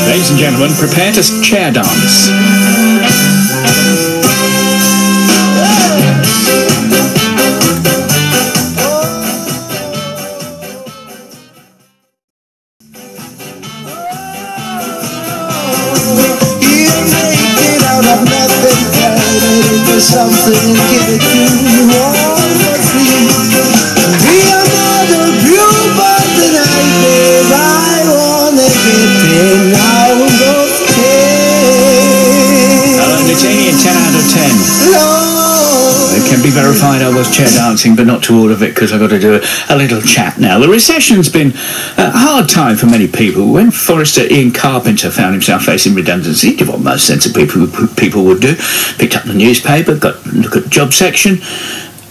Ladies and gentlemen, prepare to chair dance. Something give it to you all for free. Be another bluebird tonight, babe. I wanna get in out of 10. Hello, Nitinian, 10 out of 10. It can be verified I was chair dancing, but not to all of it, because I've got to do a little chat now. The recession's been a hard time for many people. When Forester Ian Carpenter found himself facing redundancy, he did what most sensible people would do. Picked up the newspaper, got a look at the job section,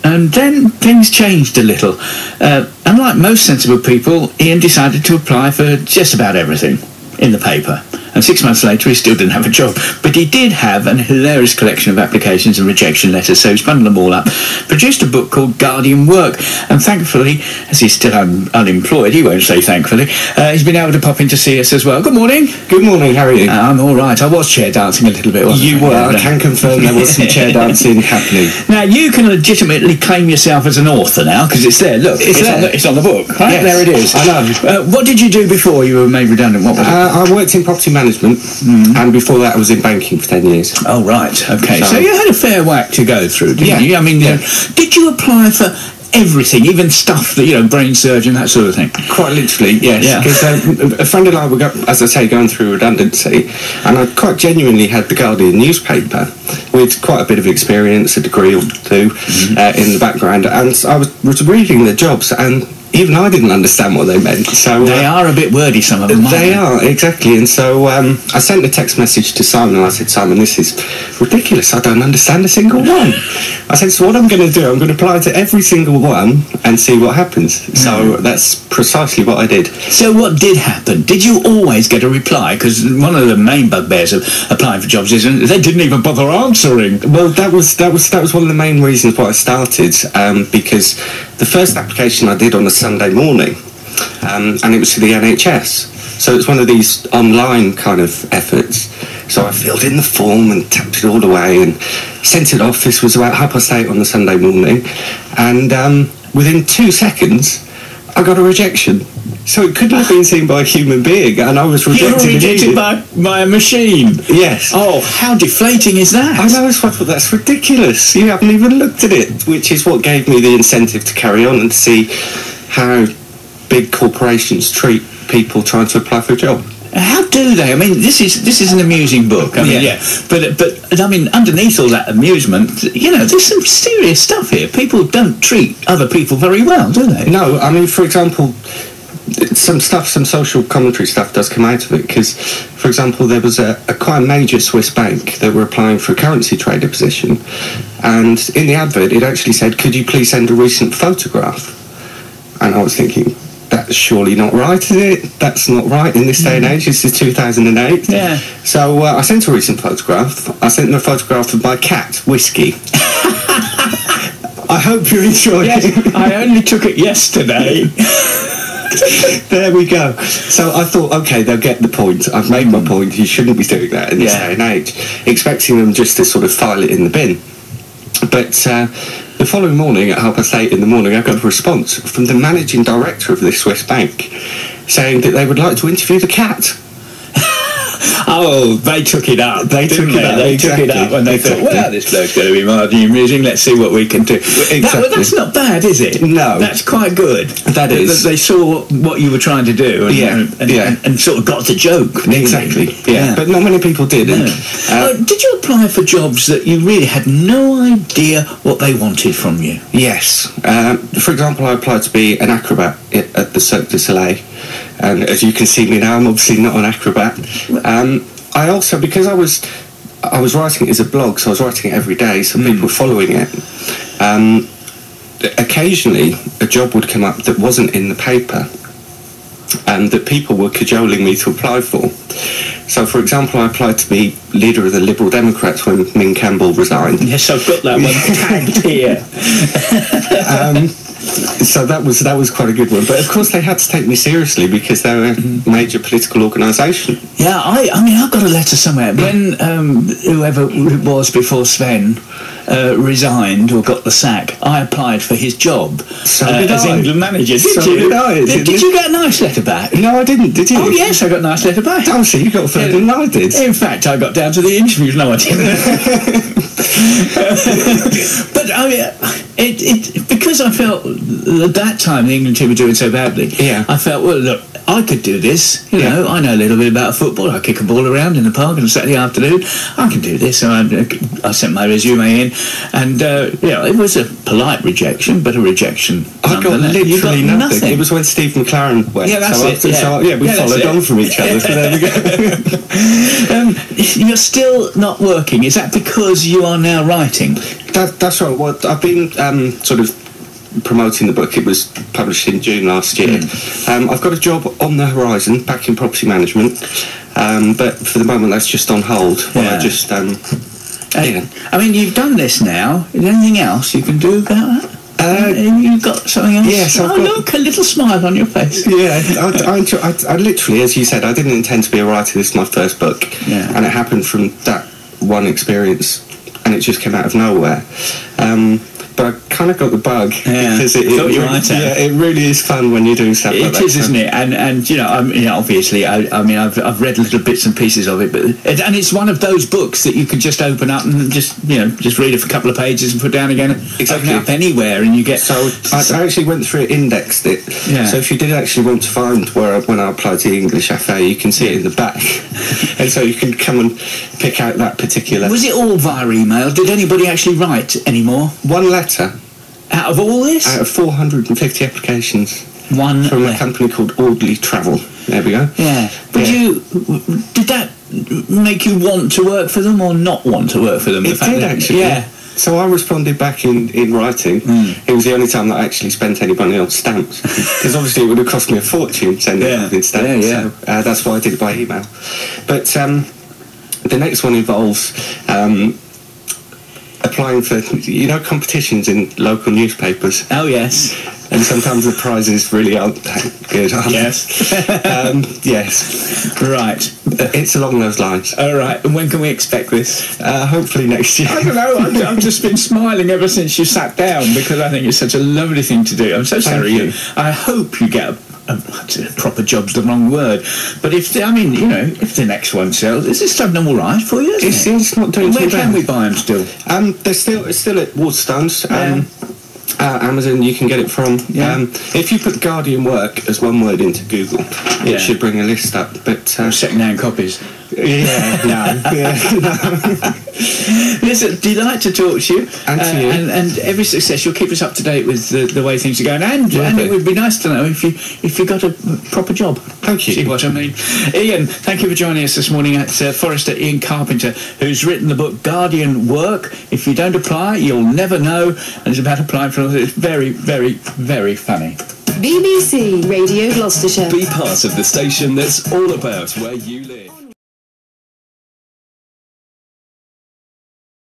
and then things changed a little. Unlike most sensible people, Ian decided to apply for just about everything in the paper. And 6 months later, he still didn't have a job. But he did have a hilarious collection of applications and rejection letters, so he's bundled them all up, produced a book called Guardianwork, and thankfully, as he's still unemployed, he won't say thankfully, he's been able to pop in to see us as well. Good morning. Good morning, how are you? I'm all right. I was chair dancing a little bit, wasn't I? You were. I can confirm there was some chair dancing happening. Now, you can legitimately claim yourself as an author now, because it's there. Look, it's on the book, right? Yes, there it is. I know. What did you do before you were made redundant? What was it? I worked in property management, and before that I was in banking for 10 years. Oh, right, okay. So you had a fair whack to go through, didn't you? I mean, did you apply for everything, even stuff that, brain surgeon, that sort of thing? Quite literally, yes. Because a friend and I were, as I say, going through redundancy, and I quite genuinely had the Guardian newspaper with quite a bit of experience, a degree or two in the background, and I was reading the jobs, and even I didn't understand what they meant. So they are a bit wordy, some of them. They are, exactly. And so I sent a text message to Simon, and I said, Simon, this is ridiculous. I don't understand a single one. I said, so what I'm going to do, I'm going to apply to every single one and see what happens. So that's precisely what I did. So what did happen? Did you always get a reply? Because one of the main bugbears of applying for jobs is they didn't even bother answering. Well, that was one of the main reasons why I started, because the first application I did on a Sunday morning, and it was to the NHS. So it's one of these online kind of efforts. So I filled in the form and tapped it all away and sent it off. This was about 8:30 on the Sunday morning, and within 2 seconds I got a rejection. So it couldn't have been seen by a human being, and I was rejected. You were rejected by a machine? Yes. Oh, how deflating is that? I know, I thought, that's ridiculous. You haven't even looked at it, which is what gave me the incentive to carry on and to see how big corporations treat people trying to apply for a job. How do they? I mean, this is an amusing book. I mean, but I mean, underneath all that amusement, there's some serious stuff here. People don't treat other people very well, do they? No, I mean, for example, some social commentary stuff does come out of it, because, for example, there was a quite major Swiss bank that were applying for a currency trader position, and in the advert it actually said, could you please send a recent photograph? And I was thinking, that's surely not right, is it? That's not right in this day and age. This is 2008. Yeah. So I sent a recent photograph. I sent them a photograph of my cat, Whiskey. I hope you enjoyed it. I only took it yesterday. There we go. So I thought, okay, they'll get the point. I've made my point. You shouldn't be doing that in this day and age. Expecting them just to sort of file it in the bin. But the following morning at 8:30 in the morning, I got a response from the managing director of this Swiss bank saying that they would like to interview the cat. Oh, they took it up. They took it up. They took it up, and they thought, well, this bloke's going to be mildly amusing. Let's see what we can do. Exactly. That's not bad, is it? No. That's quite good. That is. They saw what you were trying to do and sort of got the joke. Exactly. Yeah. But not many people did. No. Did you apply for jobs that you really had no idea what they wanted from you? Yes. For example, I applied to be an acrobat at the Cirque du Soleil. And as you can see me now, I'm obviously not an acrobat. I also, because I was writing it as a blog, so I was writing it every day, so people were following it. Occasionally, a job would come up that wasn't in the paper, and that people were cajoling me to apply for. So, for example, I applied to be leader of the Liberal Democrats when Min Campbell resigned. Yes, I've got that one tagged here. So that was quite a good one. But of course they had to take me seriously because they were a major political organisation. Yeah, I mean, I've got a letter somewhere. When whoever it was before Sven resigned or got the sack, I applied for his job So did as I. England manager. Did So you? did I. Did you get a nice letter back? No, I didn't. Did you? Oh, yes, I got a nice letter back. Oh, so you got further than I did. In fact, I got down to the interviews. No, I didn't. But I mean, because I felt at that time the England team were doing so badly. Yeah. I felt, well, look, I could do this. You know, I know a little bit about football. I kick a ball around in the park on a Saturday afternoon. I can do this. So I sent my resume in, and it was a polite rejection, but a rejection. I got literally nothing. It was when Steve McLaren went. Yeah, that's it. We followed on from each other. So there we go. You're still not working. Is that because you are now writing? That's right. Well, I've been sort of promoting the book. It was published in June last year. I've got a job on the horizon back in property management, but for the moment that's just on hold. While I just I mean, you've done this now. Is there anything else you can do about that? You've got something else? Yes, look, a little smile on your face. Yeah, I literally, as you said, I didn't intend to be a writer. This is my first book, and it happened from that one experience, and it just came out of nowhere. But I kind of got the bug because it really is fun when you're doing stuff like that. It is, isn't it? And obviously, I mean, I've read little bits and pieces of it, and it's one of those books that you can just open up and just read a couple of pages and put down again. Open it up anywhere, and you get. So I actually went through it, indexed it. Yeah. So if you did actually want to find when I applied to the English FA, you can see it in the back, and so you can come and pick out that particular. Was it all via email? Did anybody actually write anymore? One letter. Out of all this? Out of 450 applications. One from a company called Audley Travel. There we go. Yeah. But did that make you want to work for them or not want to work for them? It did, actually. Yeah. So I responded back in writing. It was the only time that I actually spent any money on stamps. Because obviously it would have cost me a fortune sending it in stamps. So that's why I did it by email. But the next one involves applying for, competitions in local newspapers. Oh, yes. And sometimes the prizes really aren't that good, are they? Yes. Yes. Right. It's along those lines. All right. And when can we expect this? Hopefully next year. I don't know. I've just been smiling ever since you sat down because I think it's such a lovely thing to do. I'm so sorry. Thank you. I hope you get a proper job's the wrong word, but if the next one sells, is this stuff all right for you? It's not doing Where too bad. can we buy them still? It's still at Waterstones. Amazon, you can get it from. If you put Guardian Work as one word into Google, it should bring a list up. But second-hand copies. No. Listen, delight to talk to you. And to you. And every success. You'll keep us up to date with the way things are going. And it would be nice to know if you got a proper job. Thank you. See what I mean? Ian, thank you for joining us this morning at Forrester. Ian Carpenter, who's written the book Guardian Work. If you don't apply, you'll never know. And it's about applying for it. It's very, very, very funny. BBC Radio Gloucestershire. Be part of the station that's all about where you live.